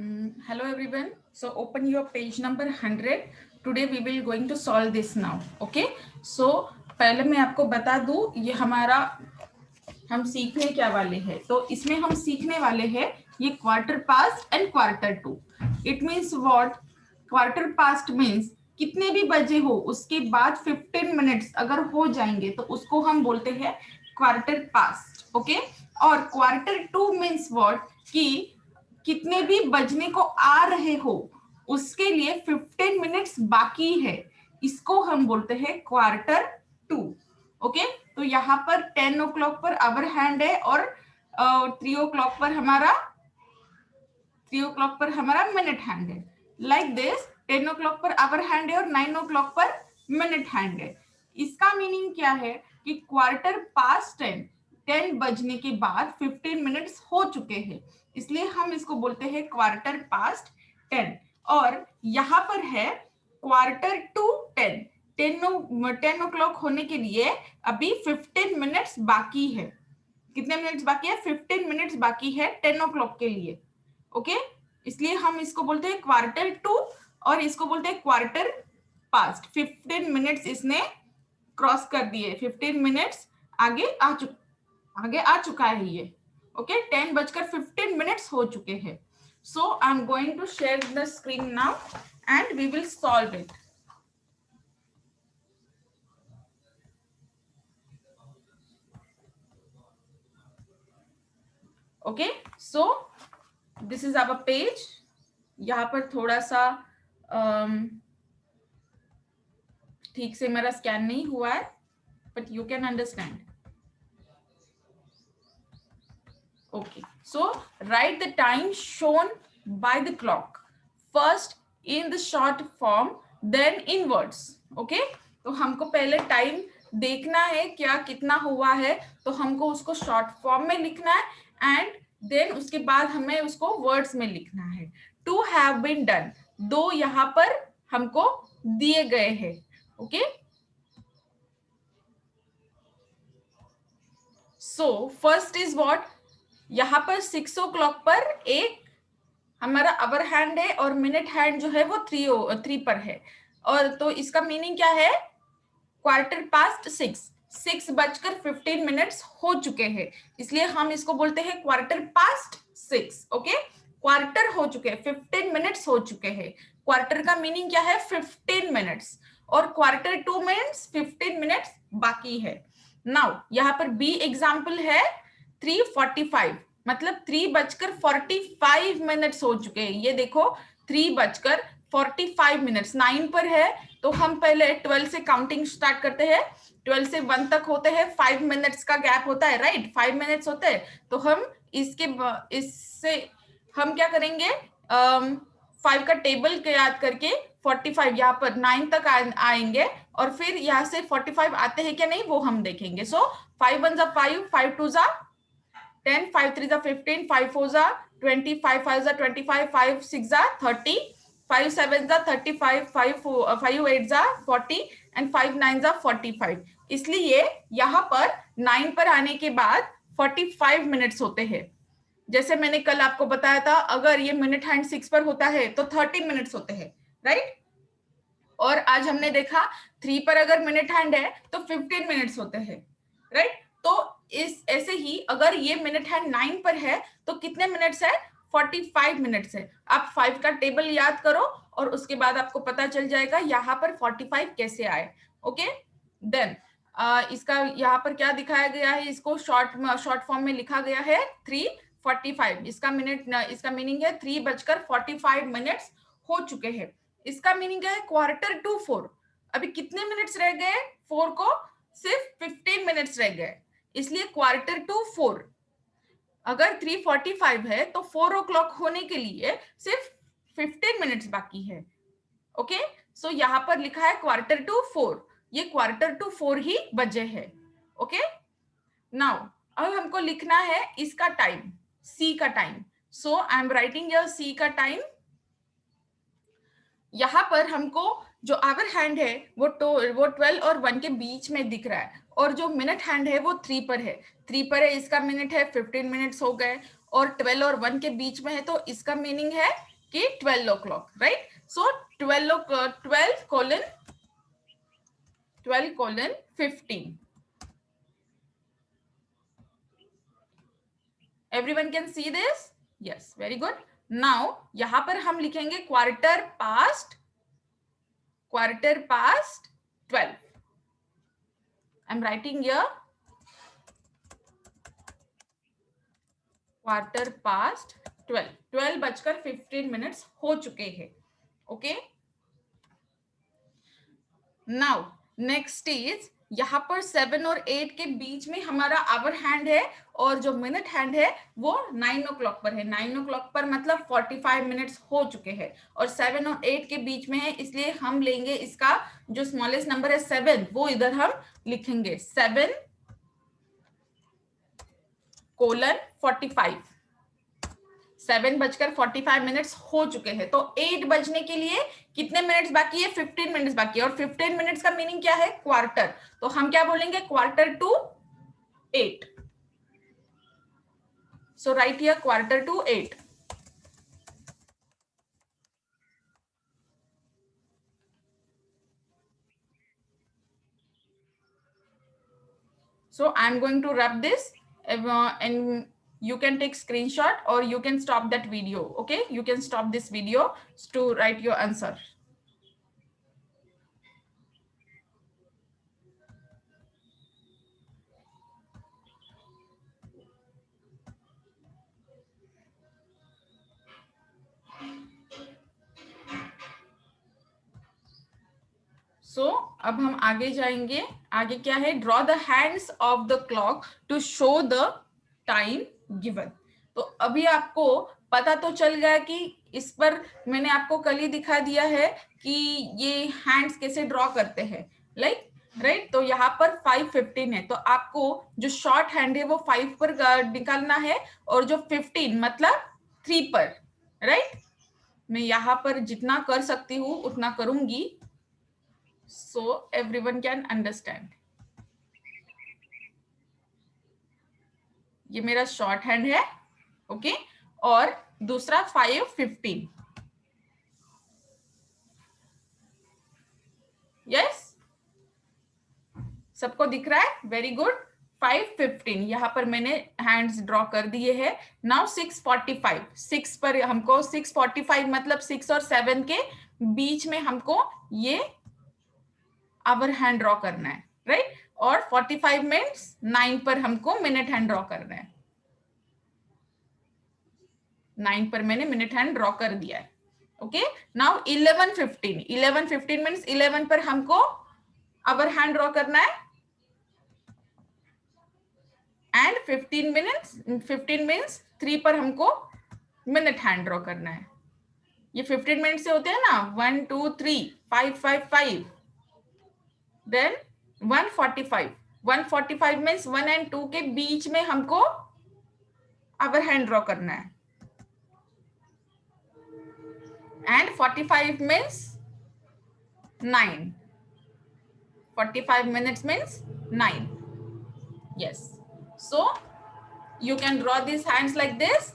Hello everyone. So open your page number 100. Today we will going to solve this now. Okay. So पहले मैं आपको बता दूं ये हमारा हम सीखने क्या वाले हैं. तो इसमें हम सीखने वाले हैं ये quarter past and quarter to. It means what? Quarter past means कितने भी बजे हो उसके बाद 15 मिनट्स अगर हो जाएंगे तो उसको हम बोलते हैं क्वार्टर पास्ट. ओके. और क्वार्टर टू मीन्स व्हाट कि कितने भी बजने को आ रहे हो उसके लिए 15 मिनट्स बाकी है, इसको हम बोलते हैं क्वार्टर टू. ओके. तो यहाँ पर 10 o'clock पर आवर हैंड है और 3 o'clock पर हमारा मिनट हैंड है. Like this 10 o'clock per hour hand है और 9 o'clock पर मिनट हैंड है. इसका मीनिंग क्या है कि क्वार्टर पास्ट 10 बजने के बाद 15 मिनट्स हो चुके हैं, इसलिए हम इसको बोलते हैं क्वार्टर पास्ट 10. और यहाँ पर है क्वार्टर टू 10 o'clock होने के लिए अभी 15 मिनट्स बाकी है. कितने मिनट्स बाकी है? 15 मिनट्स बाकी है 10 o'clock के लिए. ओके. इसलिए हम इसको बोलते हैं क्वार्टर टू और इसको बोलते हैं क्वार्टर पास्ट. 15 मिनट्स इसने क्रॉस कर दिए, 15 मिनट्स आगे आ चुका है ये. ओके. 10 बजकर 15 मिनट्स हो चुके हैं. So I am going to share the screen now and we will solve it. Okay. So this is our page. यहाँ पर थोड़ा सा ठीक से मेरा स्कैन नहीं हुआ है, but you can understand. Okay, so write the time shown by the clock first in the short form, then in words. Okay, तो हमको पहले टाइम देखना है क्या कितना हुआ है, तो हमको उसको शॉर्ट फॉर्म में लिखना है एंड देन उसके बाद हमें उसको वर्ड्स में लिखना है. टू हैव बीन डन, दो यहाँ पर हमको दिए गए हैं. Okay. So first is what? यहाँ पर 6 o'clock पर एक हमारा आवर हैंड है और मिनट हैंड जो है वो 3 पर है. और तो इसका मीनिंग क्या है? क्वार्टर पास्ट 6 बजकर 15 मिनट्स हो चुके हैं, इसलिए हम इसको बोलते हैं क्वार्टर पास्ट 6. ओके. क्वार्टर हो चुके हैं, 15 मिनट्स हो चुके हैं. क्वार्टर का मीनिंग क्या है? 15 मिनट्स. और क्वार्टर टू मीन्स 15 मिनट्स बाकी है. नाउ यहाँ पर बी एग्जाम्पल है 3:45, मतलब 3 बजकर 45 मिनट्स हो चुके हैं. ये देखो 3 बजकर 45 मिनट्स 9 पर है, तो हम पहले 12 से काउंटिंग स्टार्ट करते हैं. 12 से 1 तक होते हैं, 5 मिनट्स का गैप होता है, राइट? 5 मिनट्स होते हैं. तो हम इससे हम क्या करेंगे? 5 का टेबल के याद करके 45 यहाँ पर 9 तक आएंगे और फिर यहाँ से 45 आते हैं क्या नहीं वो हम देखेंगे. सो 5 1 जा 5, 5 2 जा 10, 5 3 जा 15, 5 4 जा 20, 5 5 जा 25, 5 6 जा 30, 5 7 जा 35, 5 8 जा 40 एंड 5 9 जा 45. इसलिए यहाँ पर 9 पर आने के बाद 45 मिनट्स होते हैं. जैसे मैंने कल आपको बताया था, अगर ये मिनट हैंड 6 पर होता है तो 30 मिनट्स होते हैं, राइट? और आज हमने देखा 3 पर अगर मिनट हैंड है तो 15 मिनट्स होते हैं, राइट? तो इस ऐसे ही अगर ये मिनट हैंड 9 पर है तो कितने मिनट्स है? 45 मिनट्स है. आप 5 का टेबल याद करो और उसके बाद आपको पता चल जाएगा यहाँ पर 45 कैसे आए. ओके. देन इसका यहाँ पर क्या दिखाया गया है? इसको शॉर्ट फॉर्म में लिखा गया है 3:45. इसका मीनिंग है 3 बजकर 45 मिनट्स हो चुके हैं. इसका मीनिंग है क्वार्टर टू 4. अभी कितने मिनट्स रह गए? 4 को सिर्फ 15 मिनट्स रह गए, इसलिए क्वार्टर टू 4. अगर 3:45 है तो 4 o'clock होने के लिए सिर्फ 15 मिनट्स बाकी है. ओके. सो यहाँ पर लिखा है क्वार्टर टू 4. ये क्वार्टर टू 4 ही बजे है. ओके. नाउ अब हमको लिखना है इसका टाइम, सी का time. So I am writing your C का टाइम. यहाँ पर हमको जो आवर हैंड है वो 12 और 1 के बीच में दिख रहा है और जो मिनट हैंड है वो 3 पर है. 3 पर है, इसका मिनट है 15 मिनट्स हो गए और 12 और 1 के बीच में है तो इसका मीनिंग है कि 12 o'clock, right? So 12 colon 15. Everyone can see this? Yes, very good. Now यहां पर हम लिखेंगे quarter past 12. I'm writing here quarter past 12 बजकर 15 मिनट्स हो चुके हैं. ओके, नाउ नेक्स्ट इज यहाँ पर 7 और 8 के बीच में हमारा आवर हैंड है और जो मिनट हैंड है वो 9 o'clock पर है. 9 o'clock पर मतलब 45 मिनट्स हो चुके हैं और 7 और 8 के बीच में है, इसलिए हम लेंगे इसका जो स्मॉलेस्ट नंबर है 7, वो इधर हम लिखेंगे 7 कोलन 45. 7 बजकर 45 मिनट्स हो चुके हैं, तो 8 बजने के लिए कितने मिनट्स बाकी है? 15 मिनट्स बाकी है. और 15 मिनट्स का मीनिंग क्या है? क्वार्टर. तो हम क्या बोलेंगे? Quarter to 8. So write here quarter to 8. So I'm going to rub this and you can take screenshot or you can stop that video. Okay, you can stop this video to write your answer. So अब हम आगे जाएंगे. आगे क्या है? Draw the hands of the clock to show the time given. तो अभी आपको पता तो चल गया कि इस पर मैंने आपको कल ही दिखा दिया है कि ये हैंड्स कैसे ड्रॉ करते हैं, लाइक राइट. तो यहाँ पर 5:15 है, तो आपको जो शॉर्ट हैंड है वो 5 पर निकालना है और जो 15 मतलब 3 पर, राइट. मैं यहाँ पर जितना कर सकती हूँ उतना करूंगी, so everyone can understand. ये मेरा शॉर्ट हैंड है, ओके. और दूसरा 5:15. यस, सबको दिख रहा है? Very good. 5:15 यहाँ पर मैंने हैंड्स ड्रॉ कर दिए हैं. नाउ 6:45. 6 पर हमको 6:45 मतलब 6 और 7 के बीच में हमको ये आवर हैंड ड्रॉ करना है, राइट. और 45 मिनट्स 9 पर हमको मिनट हैंड ड्रॉ करना है. 9 पर मैंने मिनट हैंड ड्रॉ कर दिया है. Okay, now 11:15. 11:15 मीन्स 11 पर हमको आवर हैंड ड्रॉ करना है एंड 15 मीन्स 3 पर हमको मिनट हैंड ड्रॉ करना है. ये 15 मिनट से होते हैं ना, 1 2 3 5 5 5. देन 1:45. 1:45 मीन्स 1 and 2 के बीच में हमको आवर हैंड ड्रॉ करना है. And 45 means 9. 45 minutes means 9. Yes. So you can draw these hands like this,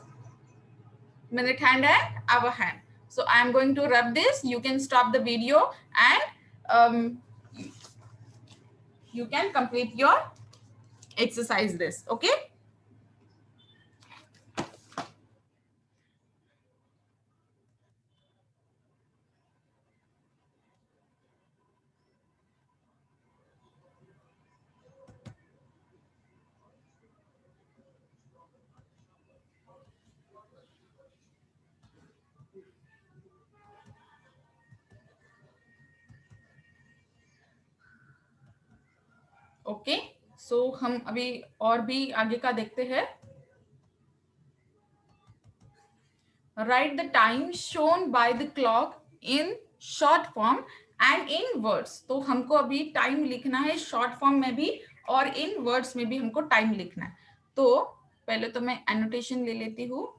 minute hand and hour hand. So I am going to rub this. You can stop the video and you can complete your exercise this. Okay. Okay, so हम अभी और भी आगे का देखते हैं. Write the time shown by the clock in short form and in words. तो हमको अभी टाइम लिखना है शॉर्ट फॉर्म में भी और इन वर्ड्स में भी हमको टाइम लिखना है. तो पहले तो मैं एनोटेशन ले लेती हूँ.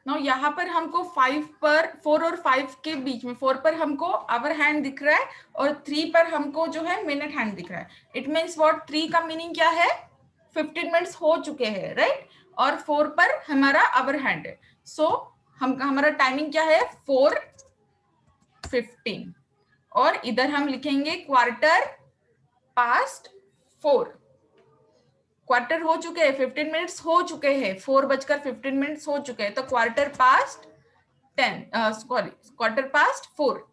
नो यहाँ पर हमको 4 और 5 के बीच में 4 पर हमको आवर हैंड दिख रहा है और 3 पर हमको जो है मिनट हैंड दिख रहा है. It means what? 3 का मीनिंग क्या है? 15 मिनट्स हो चुके हैं, राइट, और 4 पर हमारा अवर हैंड है। सो हम हमारा टाइमिंग क्या है 4:15, और इधर हम लिखेंगे क्वार्टर पास्ट 4। क्वार्टर हो चुके हैं, 15 मिनट्स हो चुके हैं, 4:15 हो चुके हैं, तो quarter past 10, sorry, quarter past 4।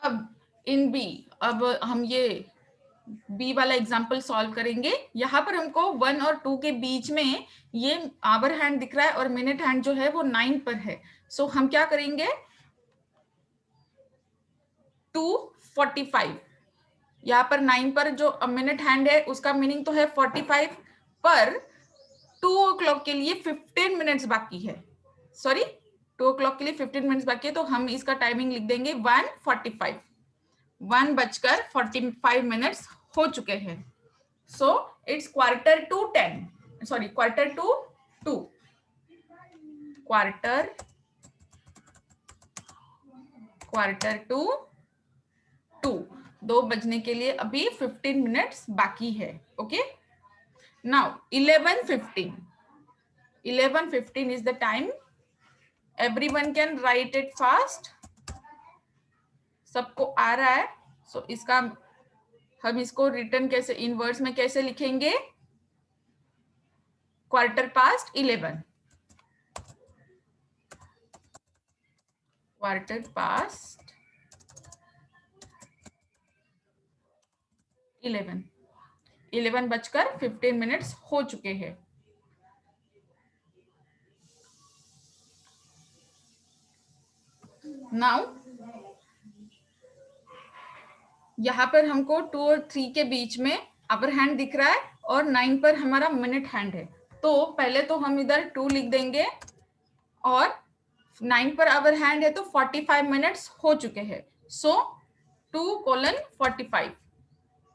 अब इन बी, अब हम ये बी वाला एग्जाम्पल सॉल्व करेंगे। यहाँ पर हमको 1 और 2 के बीच में ये आवर हैंड दिख रहा है और मिनट हैंड जो है वो 9 पर है। सो हम क्या करेंगे 2:45, यहाँ पर 9 पर जो मिनट हैंड है उसका मीनिंग तो है 45, पर 2 o'clock के लिए 15 मिनट्स बाकी है, सॉरी 2 o'clock के लिए 15 मिनट्स बाकी है, तो हम इसका टाइमिंग लिख देंगे 1:45, 1:45 हो चुके हैं। So it's quarter to 10, sorry quarter to 2, quarter to 2, 2 बजने के लिए अभी 15 मिनट्स बाकी है। Okay, now 11:15 is the time. Everyone can write it fast, सबको आ रहा है। सो इसका हम इसको रिटर्न कैसे, इन वर्ड्स में कैसे लिखेंगे, क्वार्टर पास्ट 11, क्वार्टर पास्ट 11, 11:15 हो चुके हैं। नाउ यहाँ पर हमको 2 और 3 के बीच में अपर हैंड दिख रहा है और 9 पर हमारा मिनट हैंड है। तो पहले तो हम इधर 2 लिख देंगे, और 9 पर अवर हैंड है तो 45 मिनट्स हो चुके हैं। सो 2:45।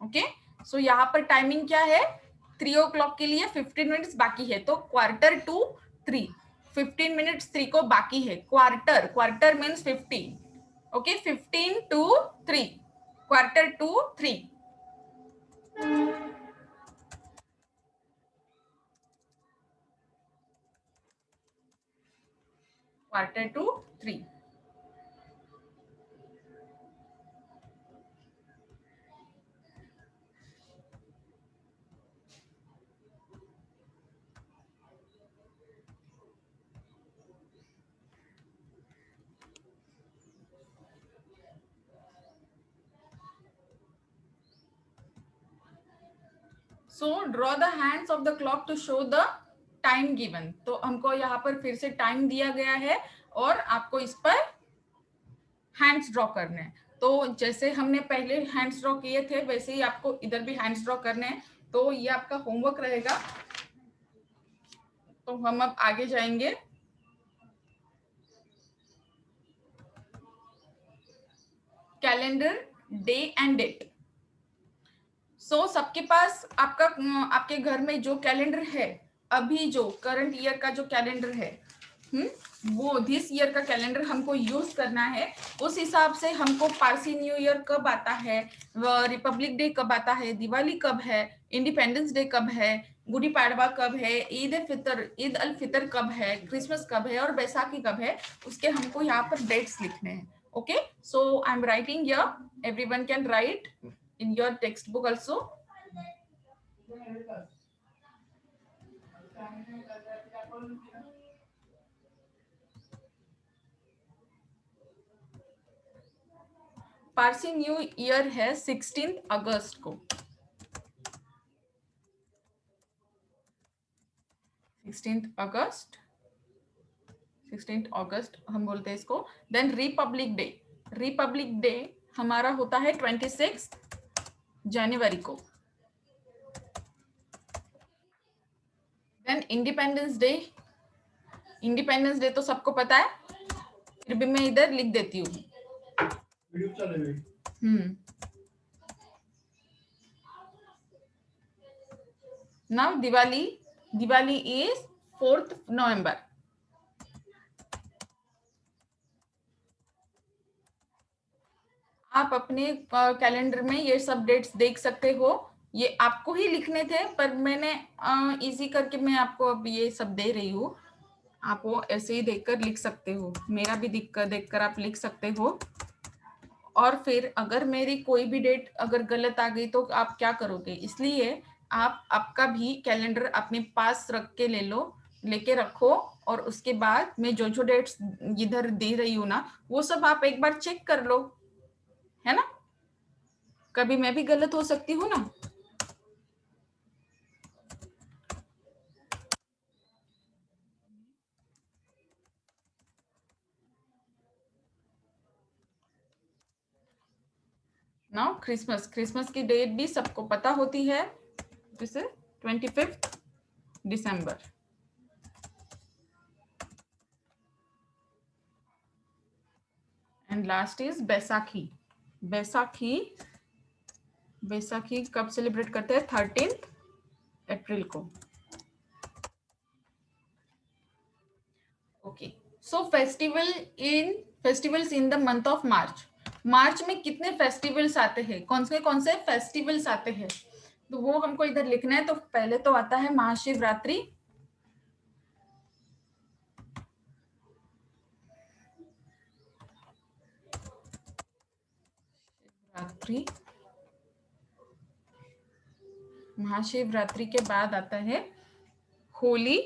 ओके, सो यहाँ पर टाइमिंग क्या है 3 o'clock के लिए 15 मिनट्स बाकी है, तो क्वार्टर टू 3, 15 मिनट्स 3 को बाकी है। Quarter means 15, okay, 15 to 3, quarter to 3। Quarter to 3। So draw the hands of the clock to show the time given. तो हमको यहाँ पर फिर से टाइम दिया गया है और आपको इस पर हैंड्स ड्रॉ करने हैं। तो जैसे हमने पहले हैंड्स ड्रॉ किए थे वैसे ही आपको इधर भी हैंड्स ड्रॉ करने हैं। तो ये आपका होमवर्क रहेगा। तो हम अब आगे जाएंगे। Calendar, day and date. So सबके पास आपके घर में जो कैलेंडर है, अभी जो करंट ईयर का जो कैलेंडर है, वो दिस ईयर का कैलेंडर हमको यूज करना है। उस हिसाब से हमको पारसी न्यू ईयर कब आता है, रिपब्लिक डे कब आता है, दिवाली कब है, इंडिपेंडेंस डे कब है, गुड़ी पाड़वा कब है, ईद अल फितर कब है, क्रिसमस कब है और बैसाखी कब है, उसके हमको यहाँ पर डेट्स लिखने हैं। Okay, so I am writing here, everyone can write in your textbook also. Parsi new year है 16 अगस्त को, 16 अगस्त हम बोलते हैं इसको। देन रिपब्लिक डे हमारा होता है 26 जनवरी को। देन इंडिपेंडेंस डे तो सबको पता है, फिर भी मैं इधर लिख देती हूँ। Now Diwali is 4th November। आप अपने कैलेंडर में ये सब डेट्स देख सकते हो। ये आपको ही लिखने थे, पर मैंने इजी करके मैं आपको अब ये सब दे रही हूँ। आप वो ऐसे ही देखकर लिख सकते हो, मेरा भी देखकर आप लिख सकते हो। और फिर अगर मेरी कोई भी डेट अगर गलत आ गई तो आप क्या करोगे, इसलिए आप आपका भी कैलेंडर अपने पास रख के लेके रखो। और उसके बाद मैं जो जो डेट्स इधर दे रही हूँ ना, वो सब आप एक बार चेक कर लो, है ना। कभी मैं भी गलत हो सकती हूँ ना। नाउ क्रिसमस, क्रिसमस की डेट भी सबको पता होती है, जैसे 25 दिसंबर। And last is Baisakhi. Baisakhi, Baisakhi कब सेलिब्रेट करते हैं, 13 अप्रैल को। Okay, so festivals in the month of March. मार्च में कितने फेस्टिवल्स आते हैं, कौन से फेस्टिवल्स आते हैं, तो वो हमको इधर लिखना है। तो पहले तो आता है महाशिवरात्रि, रात्रि, महाशिवरात्रि के बाद आता है होली,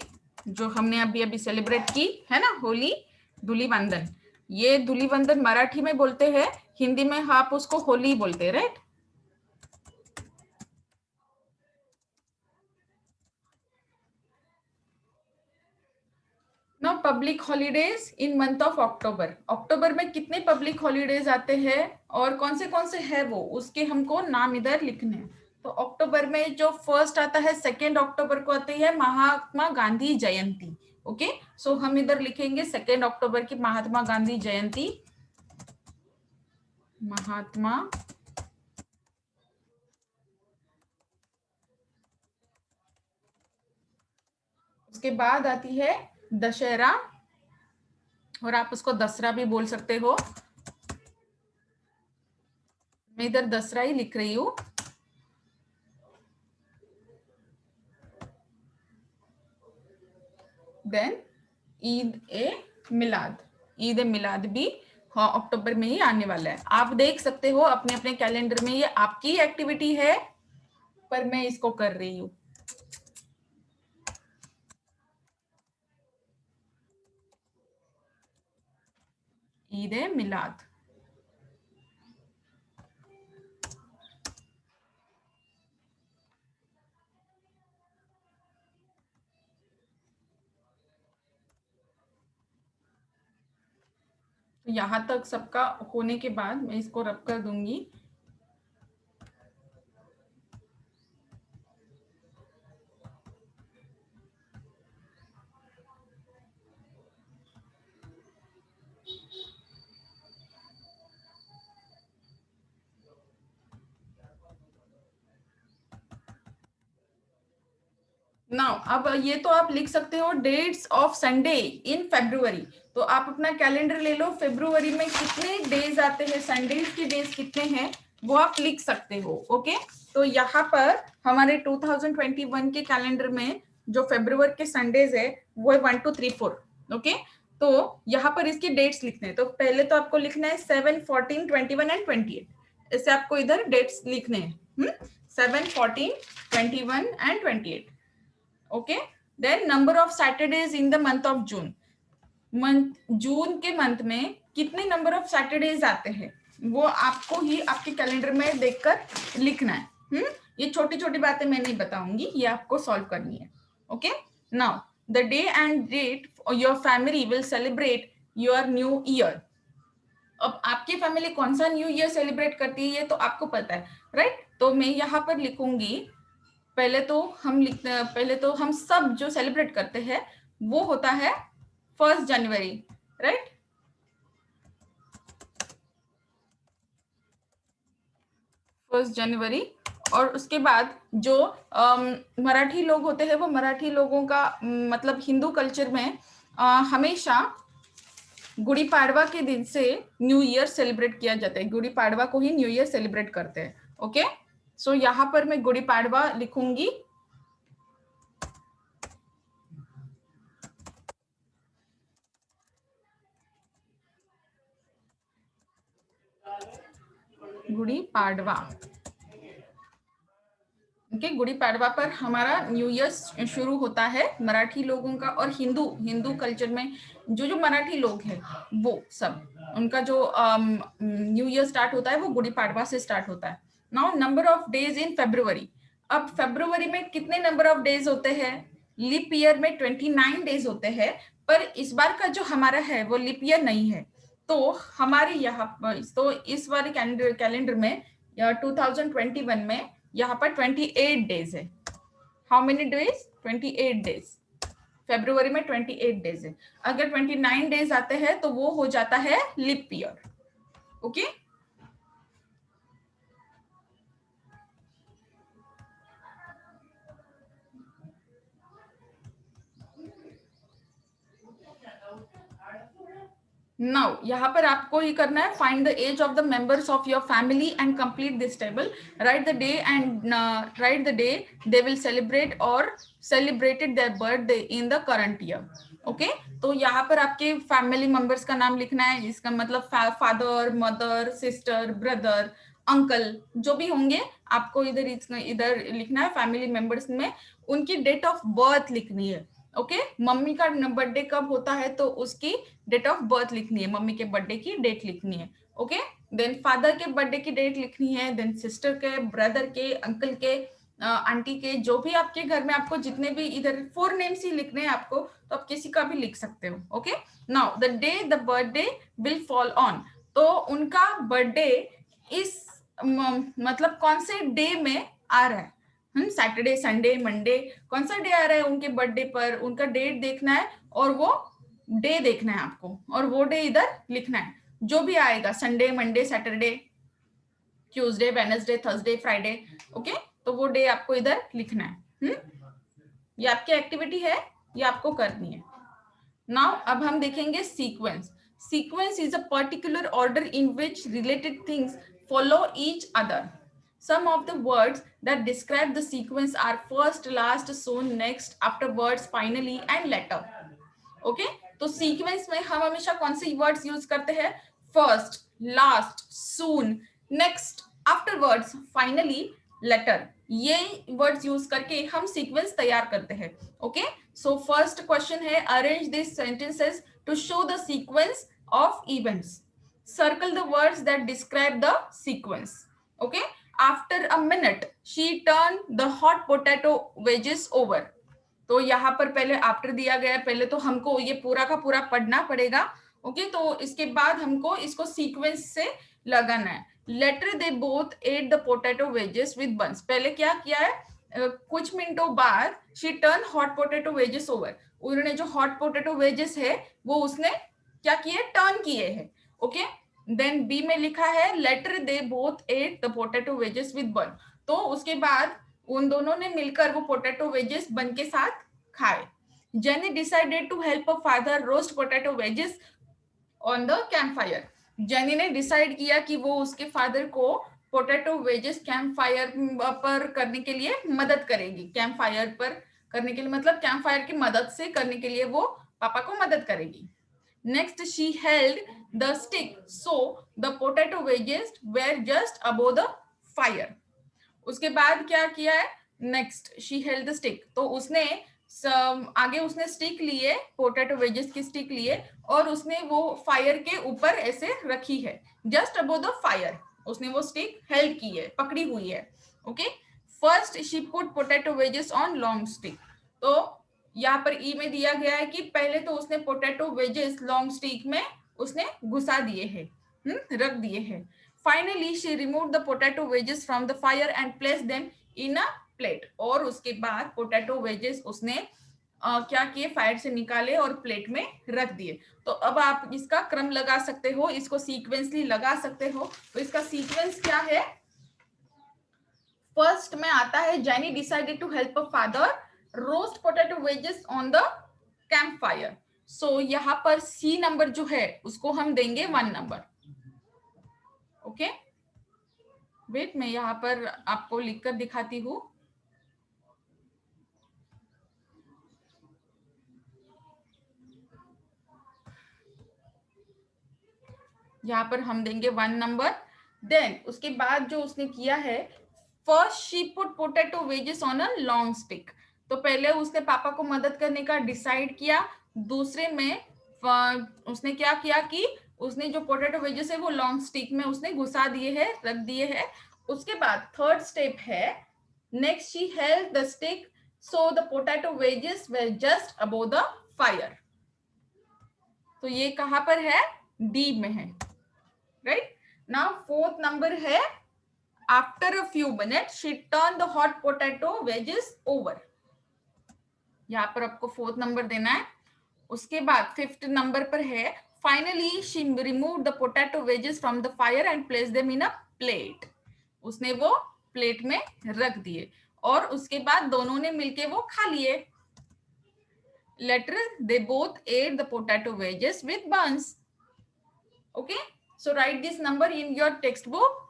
जो हमने अभी अभी सेलिब्रेट की है ना, होली, धूलिवंदन। ये धूलिवंदन मराठी में बोलते हैं, हिंदी में आप उसको होली बोलते हैं, right. Now public holidays in month of October. अक्टूबर में कितने पब्लिक हॉलीडेज आते हैं और कौन से है वो, उसके हमको नाम इधर लिखने हैं। तो अक्टूबर में जो फर्स्ट आता है, 2 अक्टूबर को आती है महात्मा गांधी जयंती। ओके, सो हम इधर लिखेंगे 2 अक्टूबर की महात्मा गांधी जयंती। महात्मा, उसके बाद आती है दशहरा, और आप उसको दसरा भी बोल सकते हो। मैं इधर दसरा ही लिख रही हूँ। देन ईद ए मिलाद, ईद ए मिलाद भी हाँ अक्टूबर में ही आने वाला है। आप देख सकते हो अपने अपने कैलेंडर में, ये आपकी एक्टिविटी है, पर मैं इसको कर रही हूँ। ईद ए मिलाद। तो यहाँ तक सबका होने के बाद मैं इसको रब कर दूंगी। नाउ अब ये तो आप लिख सकते हो dates of Sunday in February. तो आप अपना कैलेंडर ले लो, फेब्रुवरी में कितने डेज आते हैं, संडेज के डेज कितने हैं वो आप लिख सकते हो। ओके, तो यहाँ पर हमारे 2021 के कैलेंडर में जो फेब्रुवरी के संडेज है वो है 1 2 3 4। ओके, तो यहाँ पर इसकी डेट्स लिखने हैं। तो पहले तो आपको लिखना है 7 14 21 एंड 28। ऐसे आपको इधर डेट्स लिखने हैं, 7 14 21 and 28। Okay, then number of Saturdays in the month of June. जून के मंथ में कितने नंबर ऑफ सैटरडेज आते हैं वो आपको ही आपके कैलेंडर में देखकर लिखना है। ये छोटी छोटी बातें मैं नहीं बताऊंगी, ये आपको सॉल्व करनी है। Okay, now the day and date your family will celebrate your new year. अब आपकी फैमिली कौन सा न्यू ईयर सेलिब्रेट करती है ये तो आपको पता है, राइट। तो मैं यहाँ पर लिखूंगी, पहले तो हम सब जो सेलिब्रेट करते हैं वो होता है 1 जनवरी, राइट। 1 जनवरी। और उसके बाद जो मराठी लोग होते हैं वो मराठी लोगों का मतलब हिंदू कल्चर में हमेशा गुड़ी पाड़वा के दिन से न्यू ईयर सेलिब्रेट किया जाता है, गुड़ी पाड़वा को ही न्यू ईयर सेलिब्रेट करते हैं। ओके, सो यहाँ पर मैं गुड़ी पाड़वा लिखूंगी। गुड़ी पाड़वा, ओके, गुड़ी पाड़वा पर हमारा न्यू ईयर शुरू होता है मराठी लोगों का, और हिंदू कल्चर में जो जो मराठी लोग हैं वो सब उनका जो न्यू ईयर स्टार्ट होता है वो गुड़ी पाड़वा से स्टार्ट होता है। Now number of days in February. अब फेब्रुवरी में कितने नंबर ऑफ डेज होते हैं? लीप ईयर में 29 डेज होते हैं, पर इस बार का जो हमारा है वो लीप ईयर नहीं है। तो हमारे यहाँ पर, तो इस वाले कैलेंडर में 2021 में यहाँ पर 28 डेज है। How many days? 28 days. February में 28 डेज है। अगर 29 डेज आते हैं तो वो हो जाता है लीप ईयर। ओके, नाउ यहाँ पर आपको ही करना है, find the age of the members of your family and complete this table. Write the day and write the day they will celebrate और celebrated their birthday in the current year. Okay, तो यहाँ पर आपके family members का नाम लिखना है, जिसका मतलब father, mother, sister, brother, uncle जो भी होंगे आपको इधर लिखना है। फैमिली मेंबर्स में उनकी डेट ऑफ बर्थ लिखनी है। ओके, मम्मी का बर्थडे कब होता है तो उसकी डेट ऑफ बर्थ लिखनी है, मम्मी के बर्थडे की डेट लिखनी है। ओके, देन फादर के बर्थडे की डेट लिखनी है, देन सिस्टर के, ब्रदर के, अंकल के, आंटी के, जो भी आपके घर में, आपको जितने भी इधर 4 नेम्स ही लिखने हैं आपको, तो आप किसी का भी लिख सकते हो। Okay, now the day the birthday will fall on, तो उनका बर्थडे इस मतलब कौन से डे में आ रहा है, सैटरडे, संडे, मंडे, कौन सा डे आ रहा है उनके बर्थडे पर, उनका डेट देखना है और वो डे देखना है आपको, और वो डे इधर लिखना है। जो भी आएगा, Sunday, Monday, Saturday, Tuesday, Wednesday, Thursday, Friday, okay, तो वो डे आपको इधर लिखना है। ये आपकी एक्टिविटी है, ये आपको करनी है। नाउ अब हम देखेंगे sequence. Sequence is a particular order in which related things follow each other. Some of the words that describe the sequence are first, last, soon, next, afterwards, finally and later. Okay, तो sequence में हम हमेशा कौन से words use करते हैं? First, last, soon, next, afterwards, finally, later. ये words use करके हम सीक्वेंस तैयार करते हैं। ओके, सो फर्स्ट क्वेश्चन है, arrange this sentences to show the sequence of events. Circle the words that describe the sequence. Okay, after a minute she turned the hot potato wedges over. तो यहाँ पर पहले after दिया गया है, पहले तो हमको ये पूरा का पूरा पढ़ना पड़ेगा। ओके, तो इसके बाद हमको इसको सीक्वेंस से लगाना है। Later they both ate the potato wedges with buns. पहले क्या किया है, कुछ मिनटों बाद she turn hot potato wedges over, उन्होंने जो हॉट पोटैटो वेजेस है वो उसने क्या किए, टर्न किए हैं। ओके, देन बी में लिखा है later they both ate the potato wedges with bun, तो उसके बाद उन दोनों ने मिलकर वो पोटैटो वेजेस बन के साथ खाए। Jenny decided to help a father roast potato wedges on the camp fire. Jenny ने डिसाइड किया कि वो उसके फादर को पोटैटो वेजेस कैंप फायर पर करने के लिए मदद करेगी। कैंप फायर पर करने के लिए मतलब कैंप फायर की मदद से करने के लिए वो पापा को मदद करेगी। Next, she held the stick, so the potato wedges were just above the fire. उसके बाद क्या किया है, next she held the stick, तो उसने आगे उसने स्टिक लिए, पोटैटो वेजेस की स्टिक लिए, और उसने वो फायर के ऊपर ऐसे रखी है, जस्ट अबव द फायर उसने वो स्टिक हेल्ड की है, पकड़ी हुई है। Okay, first she put potato wedges on long stick, तो यहाँ पर ई में दिया गया है कि पहले तो उसने पोटैटो वेजेस लॉन्ग स्टिक में उसने घुसा दिए हैं, रख दिए हैं। Finally she remove the potato wages from the fire and place them in a plate, और उसके बाद पोटैटो वेजेस उसने क्या किए, फायर से निकाले और प्लेट में रख दिए। तो अब आप इसका क्रम लगा सकते हो, इसको सीक्वेंसली लगा सकते हो। तो इसका सीक्वेंस क्या है, फर्स्ट में आता है Jenny decided to help a father roast potato wedges on the camp fire. So यहाँ पर सी नंबर जो है उसको हम देंगे 1 नंबर. ओके, वेट मैं यहाँ पर आपको लिखकर दिखाती हूँ. यहाँ पर हम देंगे 1 नंबर. देन उसके बाद जो उसने किया है, first she put potato wedges on a long stick. तो पहले उसने पापा को मदद करने का डिसाइड किया. दूसरे में उसने क्या किया कि उसने जो पोटैटो वेजेस है वो लॉन्ग स्टिक में उसने घुसा दिए है, रख दिए है. उसके बाद थर्ड स्टेप है, next she held the stick so the potato wages were just above the fire. तो ये कहां पर है? डी में है. राइट नाउ फोर्थ नंबर है, after a few minutes she turn the hot potato wedges over. यहाँ पर आपको फोर्थ नंबर देना है. उसके बाद फिफ्थ नंबर पर है, finally she remove the potato wages from the fire and place them in a plate. उसने वो प्लेट में रख दिए और उसके बाद दोनों ने मिलके वो खा लिए. Later they both ate the potato wedges with buns. Okay, so write this number in your textbook.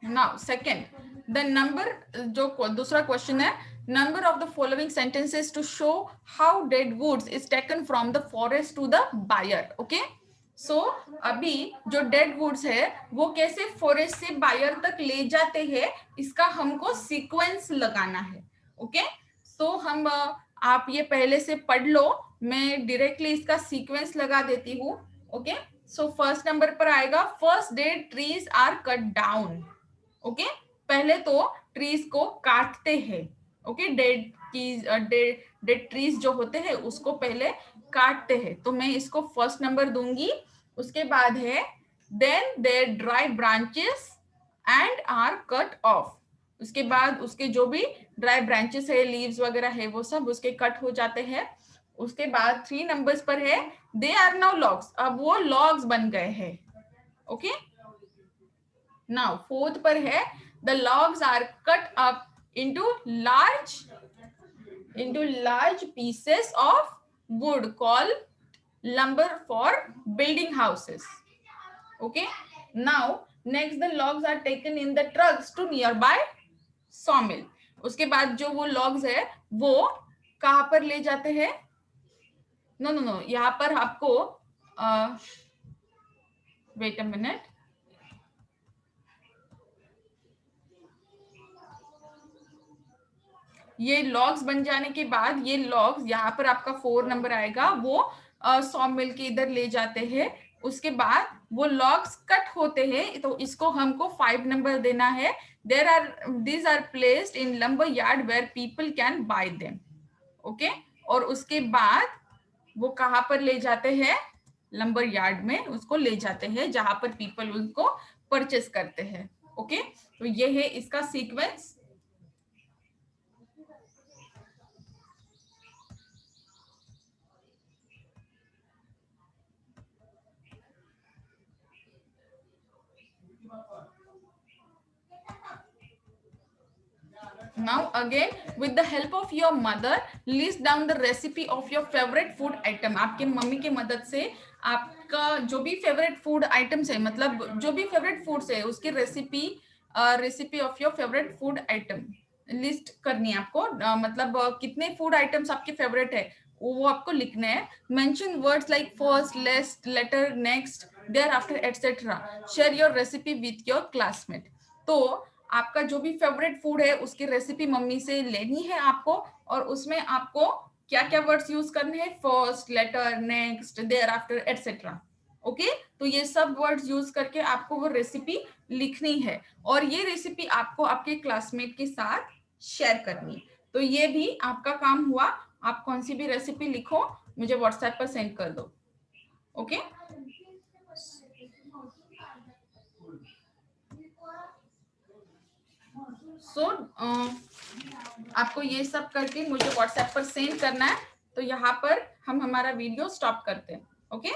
Now second, the number, जो दूसरा क्वेश्चन है, number of the following sentences to show how dead woods is taken from the forest to the buyer. Okay, so अभी जो dead woods है वो कैसे forest से buyer तक ले जाते हैं, इसका हमको सीक्वेंस लगाना है. ओके, सो हम आप ये पहले से पढ़ लो, मैं डायरेक्टली इसका सीक्वेंस लगा देती हूँ. ओके, सो फर्स्ट नंबर पर आएगा, first the trees are cut down. Okay, पहले तो ट्रीज को काटते हैं. ओके, डेड ट्रीज जो होते हैं उसको पहले काटते हैं, तो मैं इसको फर्स्ट नंबर दूंगी. उसके बाद है, then their dry branches and are cut off. उसके बाद उसके जो भी ड्राई ब्रांचेस है, लीव्स वगैरह है, वो सब उसके कट हो जाते हैं. उसके बाद 3 नंबर्स पर है, दे आर नाउ लॉग्स. अब वो लॉग्स बन गए हैं. ओके, नाउ फोर्थ पर है, the logs are cut up into large pieces of wood called lumber for building houses. Okay, now next the logs are taken in the trucks to nearby sawmill. उसके बाद जो वो logs है वो कहाँ पर ले जाते हैं? नो, यहाँ पर आपको वेट अ मिनट, ये लॉग्स बन जाने के बाद ये लॉग्स यहाँ पर आपका 4 नंबर आएगा, वो सॉ मिल के इधर ले जाते हैं. उसके बाद वो लॉग्स कट होते हैं, तो इसको हमको 5 नंबर देना है. these are placed in lumber yard where people can buy them. Okay, और उसके बाद वो कहाँ पर ले जाते हैं? लंबर यार्ड में उसको ले जाते हैं जहां पर पीपल उनको परचेस करते हैं. ओके, तो ये है इसका sequence. Now again, with the help of your mother, list down the recipe of your favorite food item. आपके मम्मी के मदद से आपका जो भी फेवरेट फूड आइटम्स है, मतलब जो भी फेवरेट फूड्स है उसकी recipe of your favourite food item list करनी है आपको. मतलब कितने फूड आइटम्स आपके फेवरेट है वो आपको लिखने हैं. Mention words like first, last, later, next, thereafter etcetera. Share your recipe with your classmate. तो आपका जो भी फेवरेट फूड है उसकी रेसिपी मम्मी से लेनी है आपको, और उसमें आपको क्या क्या वर्ड्स यूज करने हैं? First, later, next, thereafter, et cetera. Okay, तो ये सब वर्ड्स यूज करके आपको वो रेसिपी लिखनी है, और ये रेसिपी आपको आपके क्लासमेट के साथ शेयर करनी है. तो ये भी आपका काम हुआ. आप कौन सी भी रेसिपी लिखो, मुझे व्हाट्सएप पर सेंड कर दो. ओके, सो आपको ये सब करके मुझे व्हाट्सएप पर सेंड करना है. तो यहाँ पर हम हमारा वीडियो स्टॉप करते हैं। ओके।